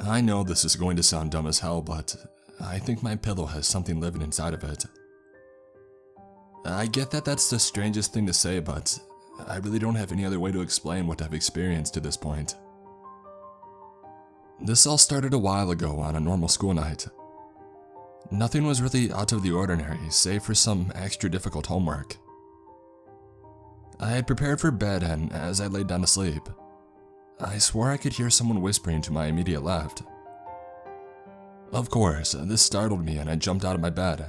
I know this is going to sound dumb as hell, but I think my pillow has something living inside of it. I get that that's the strangest thing to say, but I really don't have any other way to explain what I've experienced to this point. This all started a while ago on a normal school night. Nothing was really out of the ordinary, save for some extra difficult homework. I had prepared for bed, and as I laid down to sleep, I swore I could hear someone whispering to my immediate left. Of course, this startled me and I jumped out of my bed,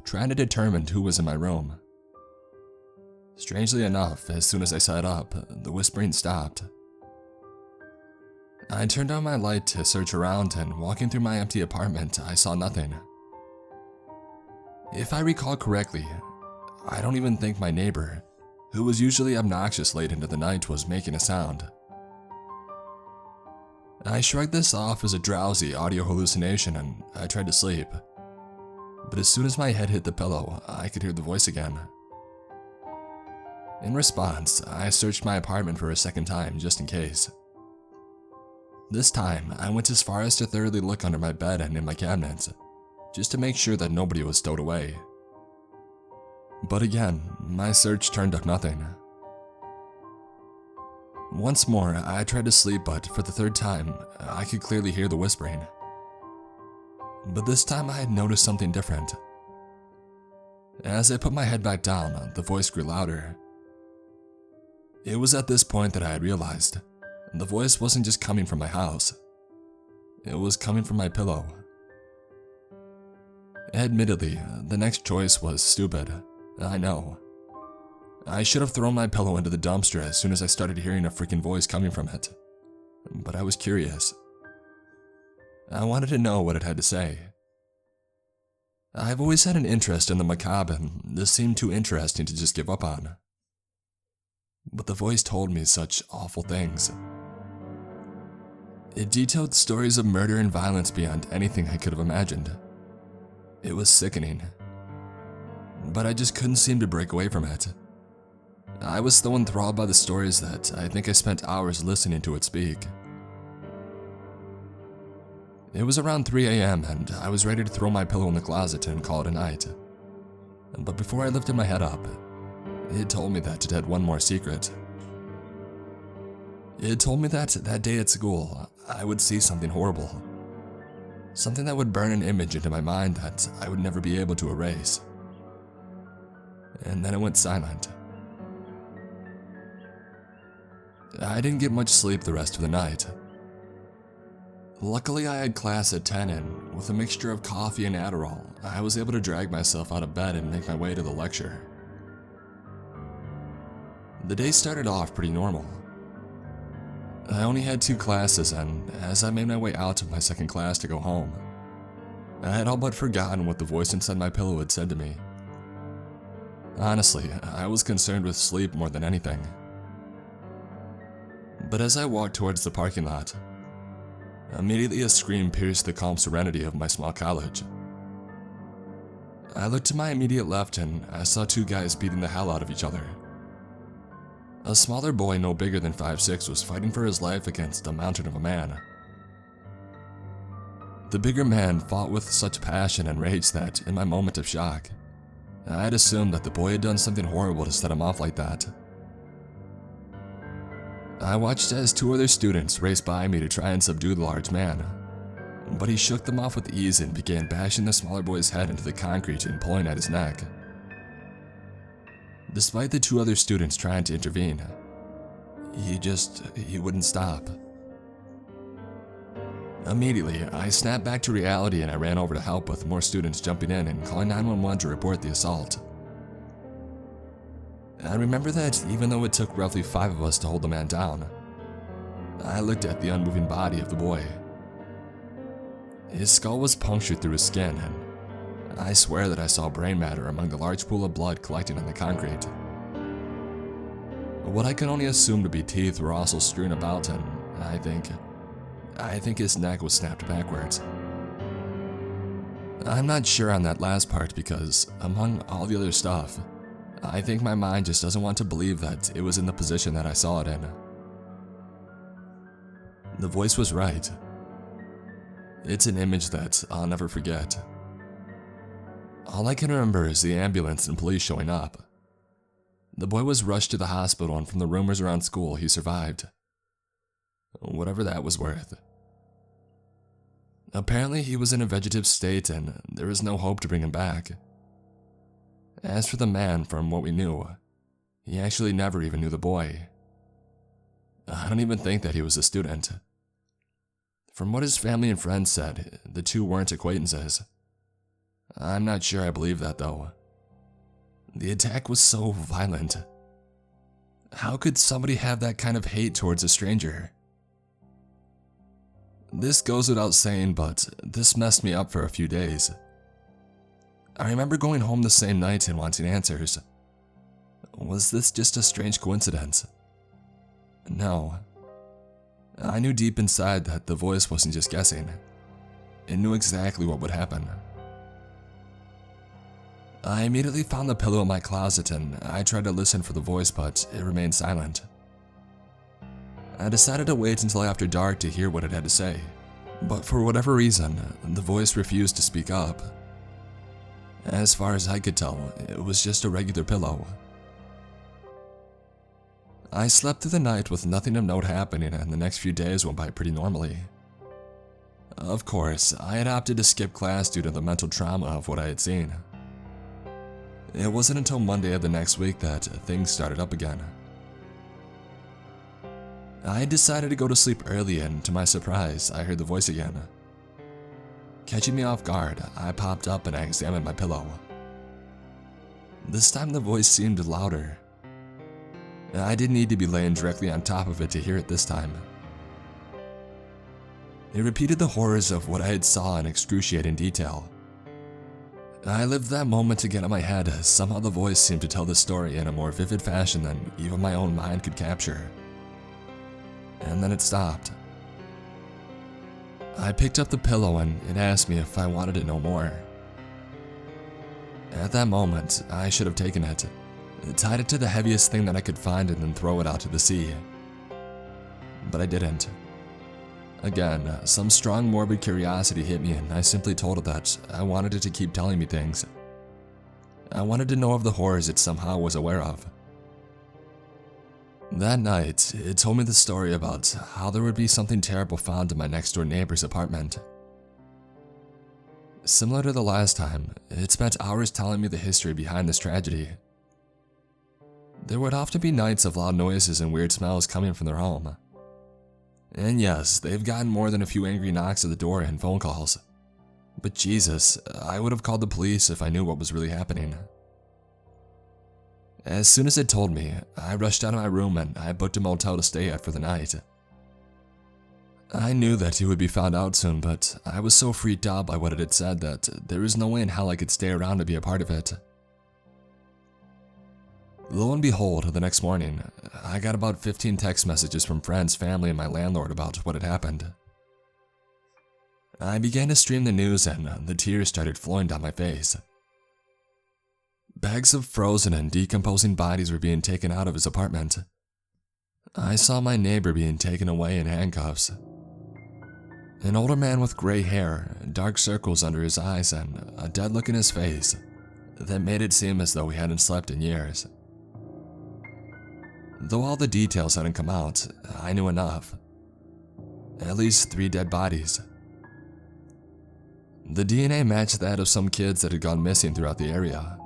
trying to determine who was in my room. Strangely enough, as soon as I sat up, the whispering stopped. I turned on my light to search around, and walking through my empty apartment, I saw nothing. If I recall correctly, I don't even think my neighbor, who was usually obnoxious late into the night, was making a sound. I shrugged this off as a drowsy audio hallucination and I tried to sleep. But as soon as my head hit the pillow, I could hear the voice again. In response, I searched my apartment for a second time just in case. This time, I went as far as to thoroughly look under my bed and in my cabinets, just to make sure that nobody was stowed away. But again, my search turned up nothing. Once more, I tried to sleep, but for the third time, I could clearly hear the whispering. But this time I had noticed something different. As I put my head back down, the voice grew louder. It was at this point that I had realized the voice wasn't just coming from my house. It was coming from my pillow. Admittedly, the next choice was stupid, I know. I should have thrown my pillow into the dumpster as soon as I started hearing a freaking voice coming from it. But I was curious. I wanted to know what it had to say. I've always had an interest in the macabre, and this seemed too interesting to just give up on. But the voice told me such awful things. It detailed stories of murder and violence beyond anything I could have imagined. It was sickening. But I just couldn't seem to break away from it. I was so enthralled by the stories that I think I spent hours listening to it speak. It was around 3 a.m. and I was ready to throw my pillow in the closet and call it a night. But before I lifted my head up, it told me that it had one more secret. It told me that that day at school, I would see something horrible. Something that would burn an image into my mind that I would never be able to erase. And then it went silent. I didn't get much sleep the rest of the night. Luckily, I had class at 10 and, with a mixture of coffee and Adderall, I was able to drag myself out of bed and make my way to the lecture. The day started off pretty normal. I only had 2 classes, and as I made my way out of my second class to go home, I had all but forgotten what the voice inside my pillow had said to me. Honestly, I was concerned with sleep more than anything. But as I walked towards the parking lot, immediately a scream pierced the calm serenity of my small college. I looked to my immediate left and I saw 2 guys beating the hell out of each other. A smaller boy no bigger than 5'6" was fighting for his life against a mountain of a man. The bigger man fought with such passion and rage that, in my moment of shock, I had assumed that the boy had done something horrible to set him off like that. I watched as 2 other students raced by me to try and subdue the large man, but he shook them off with ease and began bashing the smaller boy's head into the concrete and pulling at his neck. Despite the 2 other students trying to intervene, he wouldn't stop. Immediately, I snapped back to reality and I ran over to help, with more students jumping in and calling 911 to report the assault. I remember that even though it took roughly 5 of us to hold the man down, I looked at the unmoving body of the boy. His skull was punctured through his skin, and I swear that I saw brain matter among the large pool of blood collecting on the concrete. What I could only assume to be teeth were also strewn about, and I think his neck was snapped backwards. I'm not sure on that last part because, among all the other stuff, I think my mind just doesn't want to believe that it was in the position that I saw it in. The voice was right. It's an image that I'll never forget. All I can remember is the ambulance and police showing up. The boy was rushed to the hospital, and from the rumors around school, he survived. Whatever that was worth. Apparently, he was in a vegetative state, and there was no hope to bring him back. As for the man, from what we knew, he actually never even knew the boy. I don't even think that he was a student. From what his family and friends said, the two weren't acquaintances. I'm not sure I believe that, though. The attack was so violent. How could somebody have that kind of hate towards a stranger? This goes without saying, but this messed me up for a few days. I remember going home the same night and wanting answers. Was this just a strange coincidence? No. I knew deep inside that the voice wasn't just guessing. It knew exactly what would happen. I immediately found the pillow in my closet and I tried to listen for the voice, but it remained silent. I decided to wait until after dark to hear what it had to say, but for whatever reason, the voice refused to speak up. As far as I could tell, it was just a regular pillow. I slept through the night with nothing of note happening, and the next few days went by pretty normally. Of course, I had opted to skip class due to the mental trauma of what I had seen. It wasn't until Monday of the next week that things started up again. I decided to go to sleep early, and to my surprise, I heard the voice again. Catching me off guard, I popped up and I examined my pillow. This time the voice seemed louder. I didn't need to be laying directly on top of it to hear it this time. It repeated the horrors of what I had saw in excruciating detail. I lived that moment again in my head as somehow the voice seemed to tell the story in a more vivid fashion than even my own mind could capture. And then it stopped. I picked up the pillow and it asked me if I wanted to know more. At that moment, I should have taken it, tied it to the heaviest thing that I could find and then throw it out to the sea. But I didn't. Again, some strong morbid curiosity hit me and I simply told it that I wanted it to keep telling me things. I wanted to know of the horrors it somehow was aware of. That night, it told me the story about how there would be something terrible found in my next door neighbor's apartment. Similar to the last time, it spent hours telling me the history behind this tragedy. There would often be nights of loud noises and weird smells coming from their home. And yes, they've gotten more than a few angry knocks at the door and phone calls. But Jesus, I would have called the police if I knew what was really happening. As soon as it told me, I rushed out of my room and I booked a motel to stay at for the night. I knew that he would be found out soon, but I was so freaked out by what it had said that there was no way in hell I could stay around to be a part of it. Lo and behold, the next morning, I got about 15 text messages from friends, family, and my landlord about what had happened. I began to stream the news and the tears started flowing down my face. Bags of frozen and decomposing bodies were being taken out of his apartment. I saw my neighbor being taken away in handcuffs. An older man with gray hair, dark circles under his eyes, and a dead look in his face that made it seem as though he hadn't slept in years. Though all the details hadn't come out, I knew enough. At least 3 dead bodies. The DNA matched that of some kids that had gone missing throughout the area.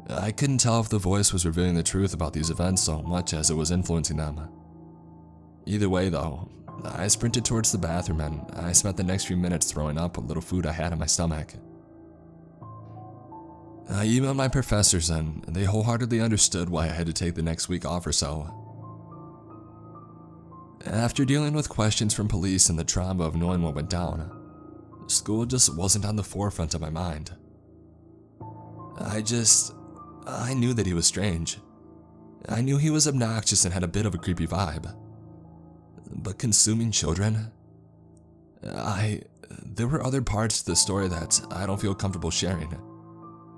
I couldn't tell if the voice was revealing the truth about these events so much as it was influencing them. Either way though, I sprinted towards the bathroom and I spent the next few minutes throwing up what little food I had in my stomach. I emailed my professors and they wholeheartedly understood why I had to take the next week off or so. After dealing with questions from police and the trauma of knowing what went down, school just wasn't on the forefront of my mind. I knew that he was strange. I knew he was obnoxious and had a bit of a creepy vibe. But consuming children? There were other parts to the story that I don't feel comfortable sharing.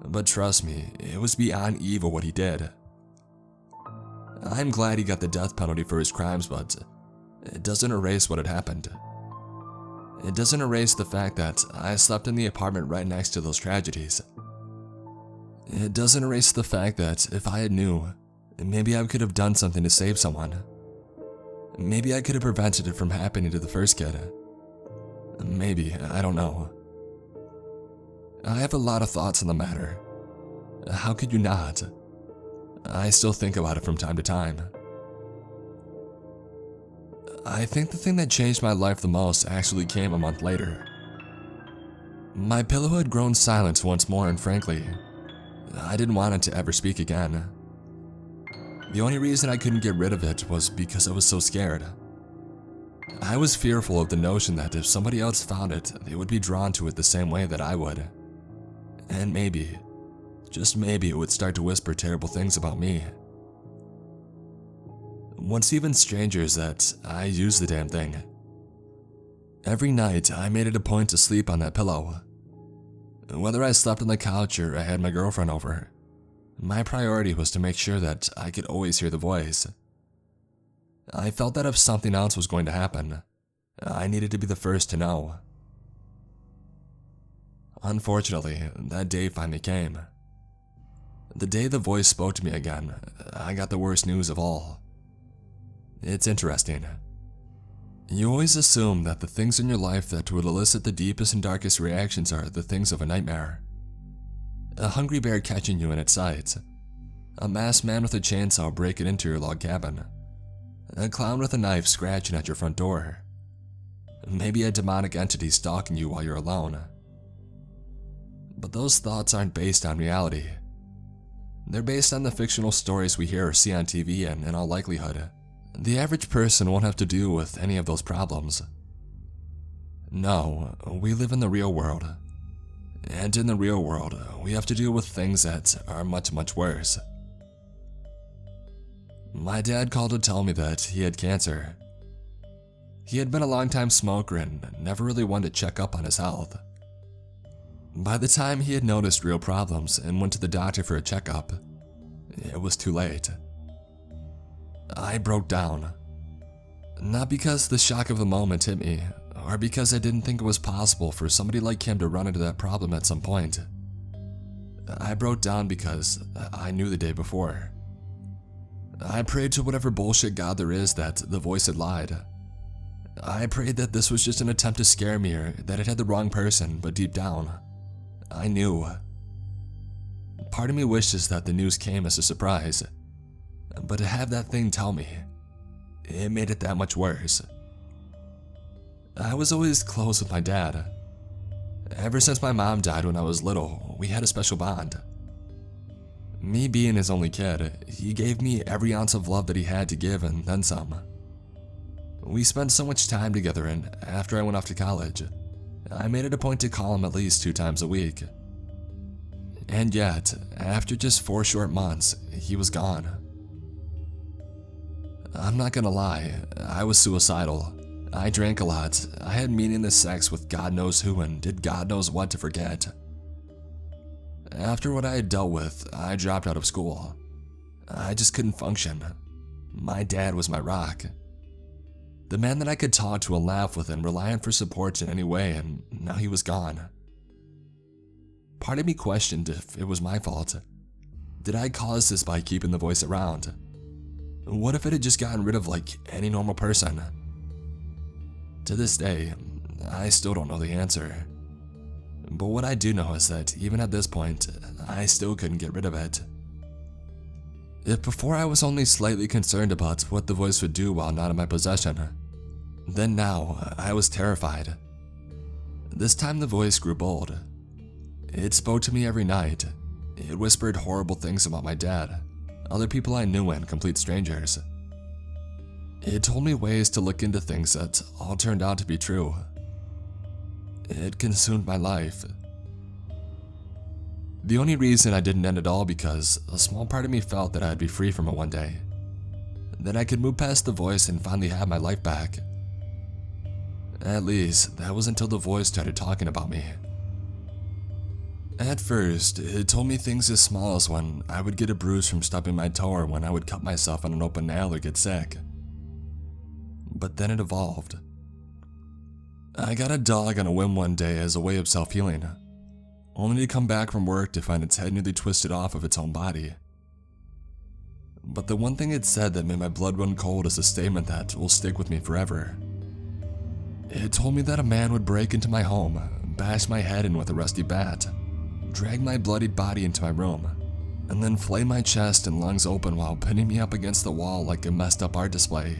But trust me, it was beyond evil what he did. I'm glad he got the death penalty for his crimes, but it doesn't erase what had happened. It doesn't erase the fact that I slept in the apartment right next to those tragedies. It doesn't erase the fact that if I had knew, maybe I could have done something to save someone. Maybe I could have prevented it from happening to the first kid. Maybe, I don't know. I have a lot of thoughts on the matter. How could you not? I still think about it from time to time. I think the thing that changed my life the most actually came a month later. My pillow had grown silent once more, and frankly, I didn't want it to ever speak again. The only reason I couldn't get rid of it was because I was so scared. I was fearful of the notion that if somebody else found it, they would be drawn to it the same way that I would. And maybe, just maybe, it would start to whisper terrible things about me. What's even stranger is that I used the damn thing. Every night, I made it a point to sleep on that pillow. Whether I slept on the couch or I had my girlfriend over, my priority was to make sure that I could always hear the voice. I felt that if something else was going to happen, I needed to be the first to know. Unfortunately, that day finally came. The day the voice spoke to me again, I got the worst news of all. It's interesting. You always assume that the things in your life that would elicit the deepest and darkest reactions are the things of a nightmare. A hungry bear catching you in its sights, a masked man with a chainsaw breaking into your log cabin, a clown with a knife scratching at your front door, maybe a demonic entity stalking you while you're alone. But those thoughts aren't based on reality. They're based on the fictional stories we hear or see on TV, and in all likelihood, the average person won't have to deal with any of those problems. No, we live in the real world. And in the real world, we have to deal with things that are much, much worse. My dad called to tell me that he had cancer. He had been a long-time smoker and never really wanted to check up on his health. By the time he had noticed real problems and went to the doctor for a checkup, it was too late. I broke down. Not because the shock of the moment hit me, or because I didn't think it was possible for somebody like him to run into that problem at some point. I broke down because I knew the day before. I prayed to whatever bullshit god there is that the voice had lied. I prayed that this was just an attempt to scare me or that it had the wrong person, but deep down, I knew. Part of me wishes that the news came as a surprise, but to have that thing tell me, it made it that much worse. I was always close with my dad. Ever since my mom died when I was little, we had a special bond. Me being his only kid, he gave me every ounce of love that he had to give and then some. We spent so much time together, and after I went off to college, I made it a point to call him at least 2 times a week. And yet, after just 4 short months, he was gone. I'm not gonna lie, I was suicidal. I drank a lot, I had meaningless sex with God knows who and did God knows what to forget. After what I had dealt with, I dropped out of school. I just couldn't function. My dad was my rock. The man that I could talk to and laugh with and rely on for support in any way, and now he was gone. Part of me questioned if it was my fault. Did I cause this by keeping the voice around? What if it had just gotten rid of like any normal person? To this day, I still don't know the answer. But what I do know is that even at this point, I still couldn't get rid of it. If before I was only slightly concerned about what the voice would do while not in my possession, then now I was terrified. This time the voice grew bold. It spoke to me every night. It whispered horrible things about my dad, other people I knew, and complete strangers. It told me ways to look into things that all turned out to be true. It consumed my life. The only reason I didn't end it all because a small part of me felt that I'd be free from it one day. That I could move past the voice and finally have my life back. At least, that was until the voice started talking about me. At first, it told me things as small as when I would get a bruise from stubbing my toe or when I would cut myself on an open nail or get sick. But then it evolved. I got a dog on a whim one day as a way of self-healing, only to come back from work to find its head nearly twisted off of its own body. But the one thing it said that made my blood run cold is a statement that will stick with me forever. It told me that a man would break into my home, bash my head in with a rusty bat, drag my bloodied body into my room, and then flay my chest and lungs open while pinning me up against the wall like a messed up art display.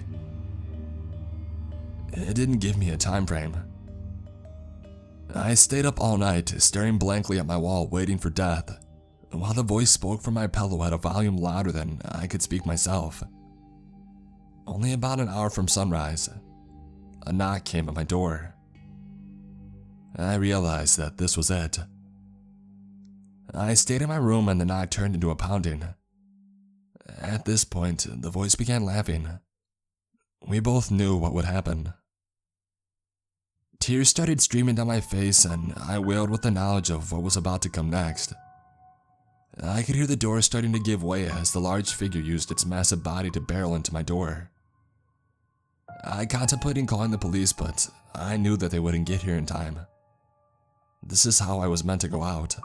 It didn't give me a time frame. I stayed up all night, staring blankly at my wall, waiting for death, while the voice spoke from my pillow at a volume louder than I could speak myself. Only about an hour from sunrise, a knock came at my door. I realized that this was it. I stayed in my room and the knock turned into a pounding. At this point, the voice began laughing. We both knew what would happen. Tears started streaming down my face and I wailed with the knowledge of what was about to come next. I could hear the door starting to give way as the large figure used its massive body to barrel into my door. I contemplated calling the police, but I knew that they wouldn't get here in time. This is how I was meant to go out.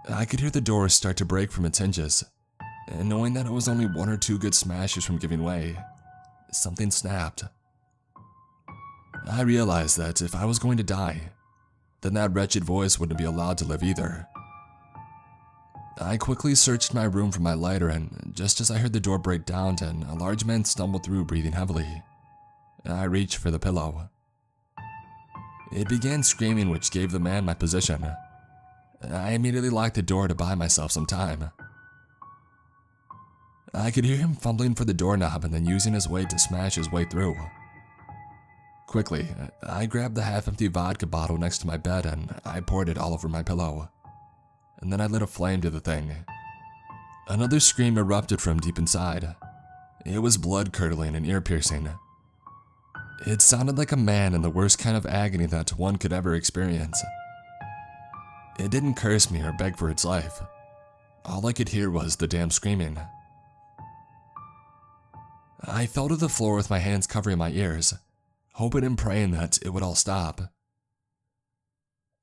I could hear the door start to break from its hinges, and knowing that it was only one or two good smashes from giving way, something snapped. I realized that if I was going to die, then that wretched voice wouldn't be allowed to live either. I quickly searched my room for my lighter, and just as I heard the door break down and a large man stumbled through breathing heavily, I reached for the pillow. It began screaming, which gave the man my position. I immediately locked the door to buy myself some time. I could hear him fumbling for the doorknob and then using his weight to smash his way through. Quickly, I grabbed the half-empty vodka bottle next to my bed and I poured it all over my pillow. And then I lit a flame to the thing. Another scream erupted from deep inside. It was blood-curdling and ear-piercing. It sounded like a man in the worst kind of agony that one could ever experience. It didn't curse me or beg for its life. All I could hear was the damn screaming. I fell to the floor with my hands covering my ears, hoping and praying that it would all stop.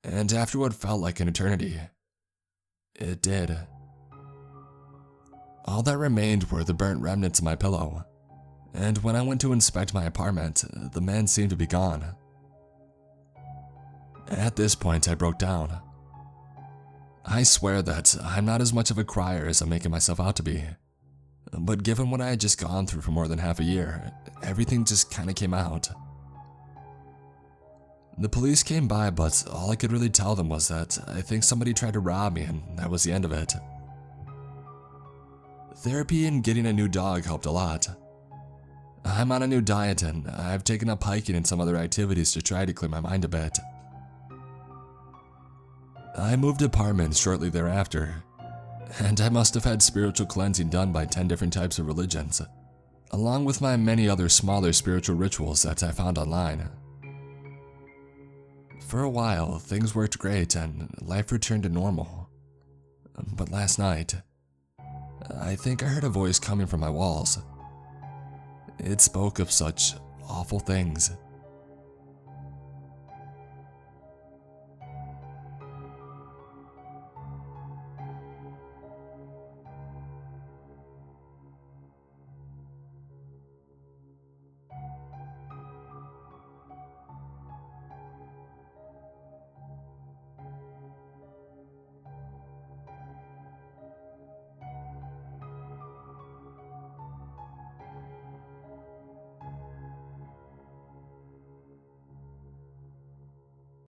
And after what felt like an eternity, it did. All that remained were the burnt remnants of my pillow, and when I went to inspect my apartment, the man seemed to be gone. At this point, I broke down. I swear that I'm not as much of a crier as I'm making myself out to be, but given what I had just gone through for more than half a year, everything just kinda came out. The police came by, but all I could really tell them was that I think somebody tried to rob me and that was the end of it. Therapy and getting a new dog helped a lot. I'm on a new diet and I've taken up hiking and some other activities to try to clear my mind a bit. I moved apartments shortly thereafter, and I must have had spiritual cleansing done by 10 different types of religions, along with my many other smaller spiritual rituals that I found online. For a while, things worked great and life returned to normal. But last night, I think I heard a voice coming from my walls. It spoke of such awful things.